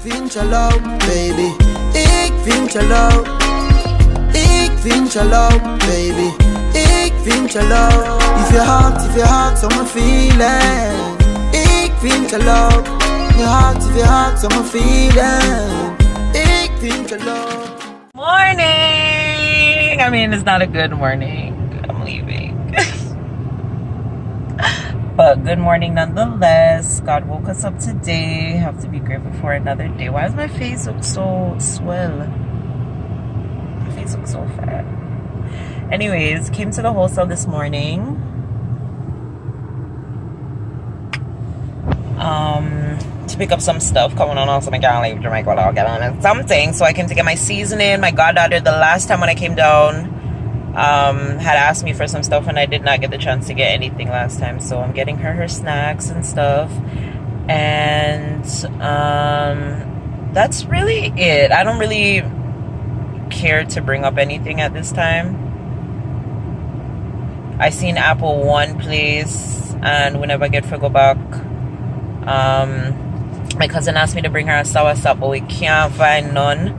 vind je lauw, baby. Ik vind je lauw. Ik vind je lauw, baby. Ik vind je lauw. If your heart, so me feeling. Ik vind je lauw. If your heart, so me feeling. Ik vind je lauw. Morning! I mean, it's not a good morning. I'm leaving. But good morning nonetheless. God woke us up today. Have to be grateful for another day. Why does my face look so swell? My face looks so fat. Anyways, came to the hostel this morning. To pick up some stuff coming on. Also, I can't leave Jamaica without getting on something. So I came to get my seasoning. My goddaughter, the last time when I came down, had asked me for some stuff, and I did not get the chance to get anything last time. So I'm getting her snacks and stuff. And that's really it. I don't really care to bring up anything at this time. I seen Apple one place, and whenever I get to go back, my cousin asked me to bring her a sour sop, but we can't find none.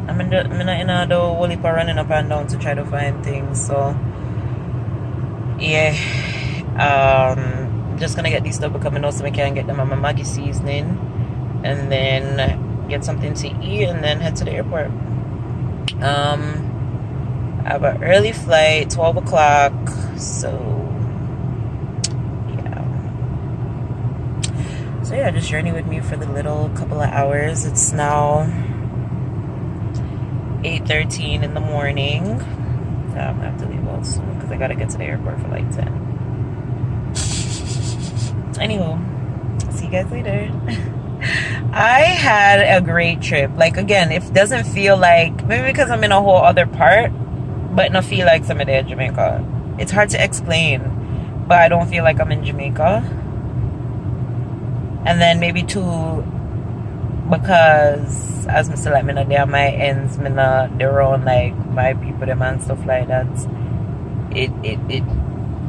I'm in the whole heap of running up and down to try to find things. So yeah, just gonna get these stuff because I know so I can get them on my Maggi seasoning, and then get something to eat, and then head to the airport. I have an early flight, 12 o'clock. So yeah, just journey with me for the little couple of hours. It's now 8:13 in the morning. So I'm gonna have to leave out soon because I gotta get to the airport for like 10. Anywho, see you guys later. I had a great trip. Like, again, it doesn't feel like, maybe because I'm in a whole other part, but not feel like I'm in Jamaica. It's hard to explain, but I don't feel like I'm in Jamaica. And then maybe too, because as Mr. like me know there are my ends, me know they're on like my people them and stuff like that. It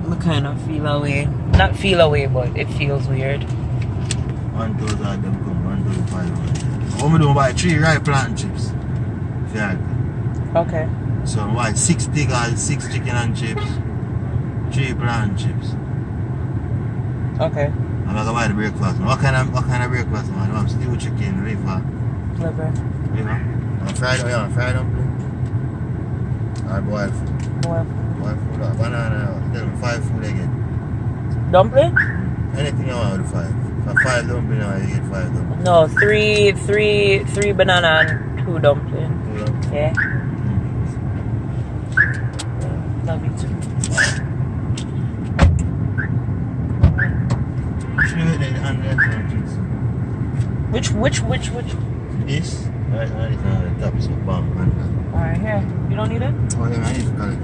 I kind of feel away. Not feel away, but it feels weird. 1,000 of them come, 1,500. What me do buy 3 rice plant chips. Yeah. Okay. So I buy 6 tigers, 6 chicken and chips, 3 plant chips. Okay. I'm gonna buy the breakfast. What kind of breakfast, man? I'm stew chicken, liver. Liver. Fried dumpling. Or boiled food. Boiled food. Banana. Tell me 5 food again. Dumpling? Anything you want with 5. For 5 dumpling, you get 5 dumpling. No, three banana and 2 dumpling. 2 dumpling. Yeah. Love you too. Which? This? Right now it's on the top, so bam. Alright, here. You don't need it? Oh yeah, I need to cut it.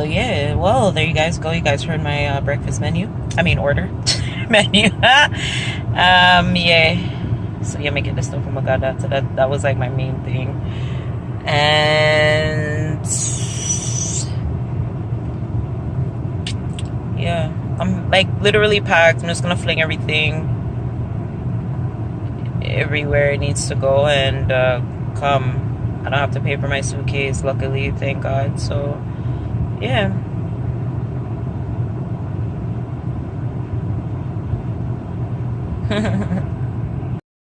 Yeah, well, there you guys go. You guys heard my breakfast menu. I mean, order. Menu. Yeah. So yeah, making this stuff from my goddaughter. So that was like my main thing. And yeah, I'm like literally packed. I'm just gonna fling everything everywhere it needs to go and come. I don't have to pay for my suitcase, luckily, thank God. So yeah.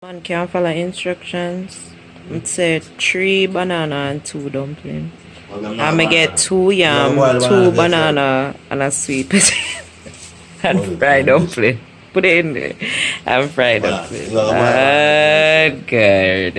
Man can't follow instructions. It said 3 banana and 2 dumpling. I'm gonna get 2 yam, 2 banana, and a sweet potato and fried dumpling. Put it in there. And fried dumpling. Good.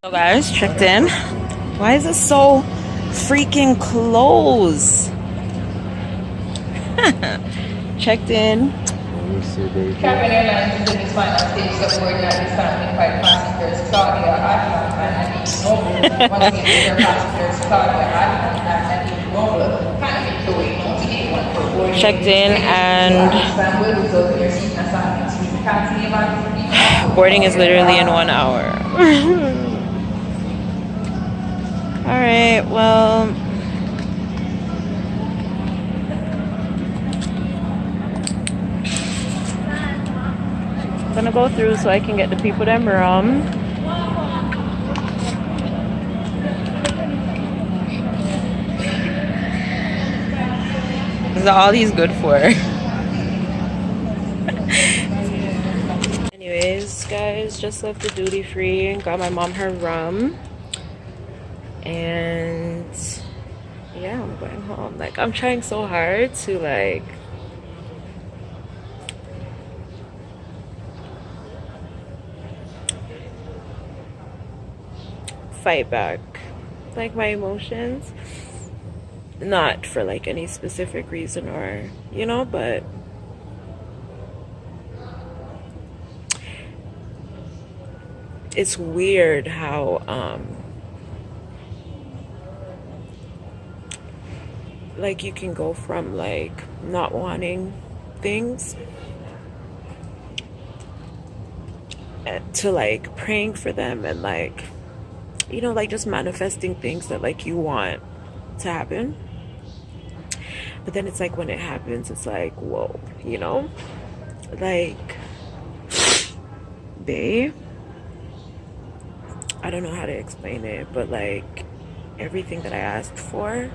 So guys, checked in. Why is it so freaking close? Checked in. Cabin Airlines is in its final stages of boarding at this time with 5 passengers, Claudia, Adnan, and Nadine Noble. Once again, with their passengers, Claudia, Adnan, and Nadine Noble. Kind of make your way home to get one for boarding. Checked in and boarding is literally in 1 hour. Alright, well, I'm gonna go through so I can get the people them rum. Is all he's good for? Anyways, guys, just left the duty free and got my mom her rum. And yeah, I'm going home. Like, I'm trying so hard to like fight back like my emotions, not for like any specific reason or, you know, but it's weird how like you can go from like not wanting things to like praying for them and like, you know, like just manifesting things that like you want to happen. But then it's like when it happens, it's like, whoa, you know, like, babe, I don't know how to explain it, but like everything that I asked for,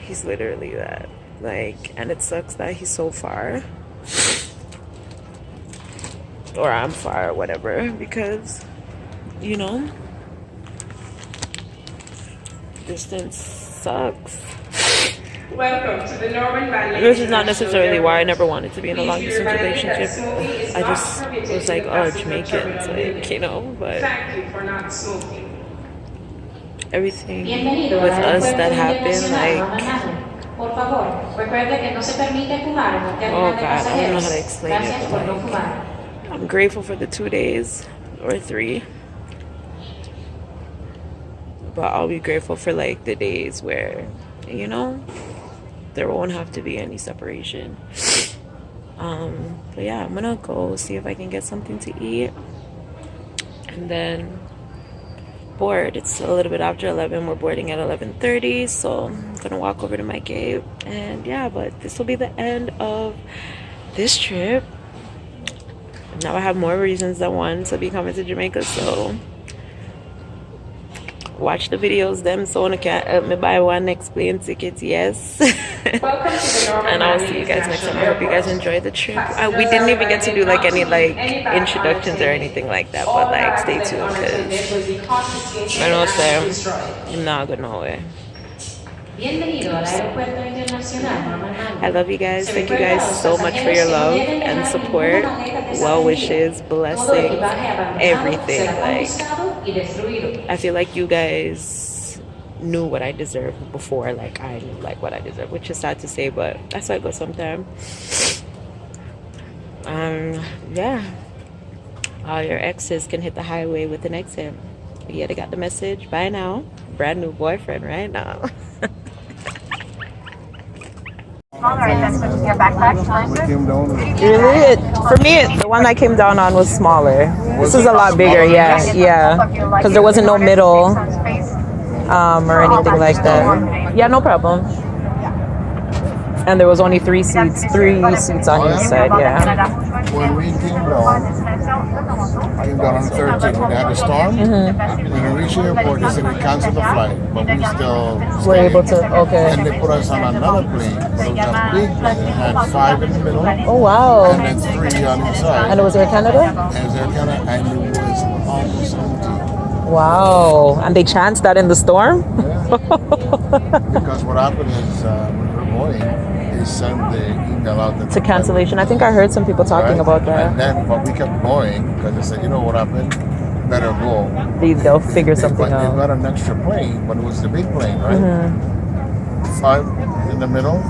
he's literally that. Like, and it sucks that he's so far, or I'm far, or whatever, because, you know, distance sucks. Welcome to the Norman Valley. This is not necessarily why I never wanted to be in a long distance relationship. I just was like, oh, Jamaicans, like, you know, but everything with us that happened, like, oh God, I don't know how to explain it, but like, I'm grateful for the 2 days or 3. But I'll be grateful for like the days where, you know, there won't have to be any separation. But yeah, I'm gonna go see if I can get something to eat and then board. It's a little bit after 11. We're boarding at 11:30, so I'm gonna walk over to my gate. And yeah, but this will be the end of this trip. Now I have more reasons than one to be coming to Jamaica, so watch the videos them so I can help me buy one next plane ticket, yes. And I'll see you guys next time. I hope you guys enjoyed the trip. We didn't even get to do like any like introductions or anything like that, but like stay tuned because I know Sam, I'm not going nowhere. I love you guys. Thank you guys so much for your love and support, well wishes, blessings, everything. Like, I feel like you guys knew what I deserved before like I knew like what I deserved, which is sad to say, but that's how it goes sometimes. Yeah, all your exes can hit the highway with an exit. Yeah, they got the message. Bye now. Brand new boyfriend right now. Really? For me, the one I came down on was smaller. This is a lot bigger, yeah. Because there wasn't no middle or anything like that. Yeah, no problem. And there was only 3 seats on each side, yeah. When we came down on the 13th, we had a storm. When we reached the airport, they said they canceled the flight, but we still were able to, okay. And they put us on another plane, but it was a big plane. It had 5 in the middle. Oh, wow. And then 3 on each side. And it was Air Canada? And it was Air Canada, and it was almost empty. Wow. And they chanced that in the storm? Yeah. Because what happened is when we were going, they sent the email out to cancellation. I think I heard some people talking about that. And then, but we kept going because they said, you know what happened? better go. They'll figure something They've out. got an extra plane, but it was the big plane, right? Mm-hmm. 5 in the middle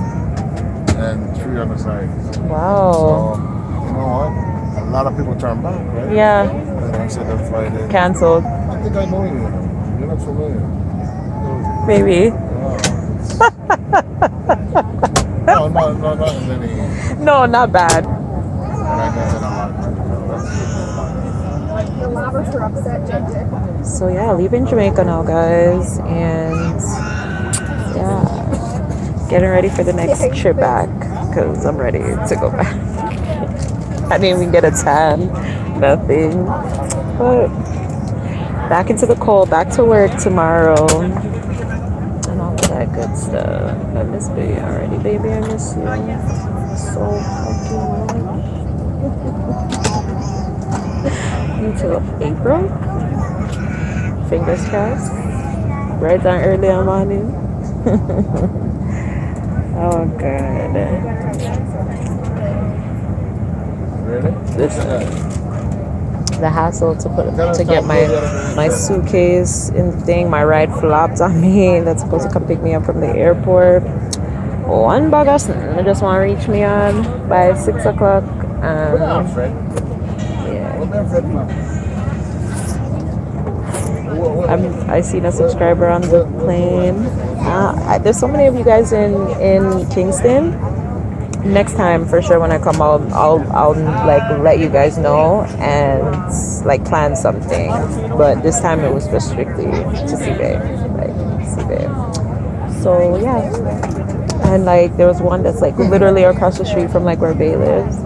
and 3 on the side. Wow. So, you know what? A lot of people turn back, right? Yeah. And I said that Friday. Cancelled. I think I know you. You're not familiar. Maybe. No, not any. No, not bad. And I guess I'm So yeah, leaving Jamaica now, guys, and yeah, getting ready for the next trip back because I'm ready to go back. I didn't even get a tan, nothing, but back into the cold, back to work tomorrow, and all of that good stuff. I miss baby already, baby. I miss you so fucking much. Until April. Fingers crossed. Right down early in the morning. Oh god. Really? The hassle to get my suitcase in the thing, my ride flopped on me. That's supposed to come pick me up from the airport. One bag of they just want to reach me on by 6 o'clock. Yeah. I seen a subscriber on the plane. There's so many of you guys in Kingston. Next time, for sure, when I come, I'll like let you guys know and like plan something. But this time it was just strictly to see babe, like see babe. So yeah, and like there was one that's like literally across the street from like where Bay lives.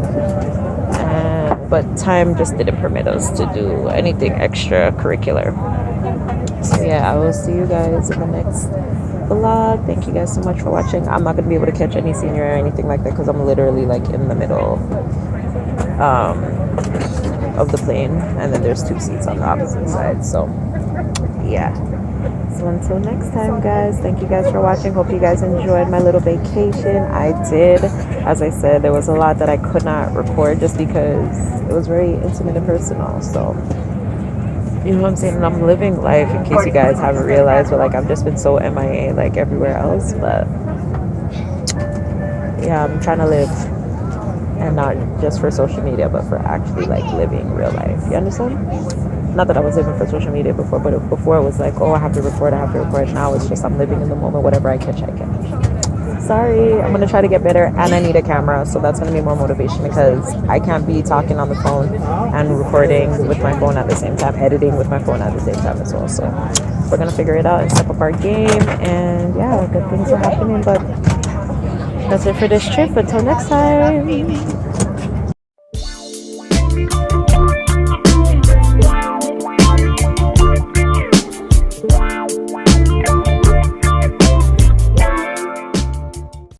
But time just didn't permit us to do anything extracurricular. So yeah, I will see you guys in the next vlog. Thank you guys so much for watching. I'm not gonna be able to catch any scenery or anything like that because I'm literally like in the middle of the plane, and then there's 2 seats on the opposite side. So yeah. So until next time, guys, thank you guys for watching. Hope you guys enjoyed my little vacation. I did. As I said, there was a lot that I could not record just because it was very intimate and personal. So, you know what I'm saying? And I'm living life, in case you guys haven't realized, but like I've just been so MIA like everywhere else. But yeah, I'm trying to live, and not just for social media, but for actually like living real life. You understand? Not that I was living for social media before, but before it was like, oh, I have to record. Now it's just I'm living in the moment. Whatever I catch, I catch. Sorry, I'm gonna try to get better, and I need a camera, so that's gonna be more motivation because I can't be talking on the phone and recording with my phone at the same time, editing with my phone at the same time as well. So we're gonna figure it out and step up our game, and yeah, good things are happening. But that's it for this trip. Until next time.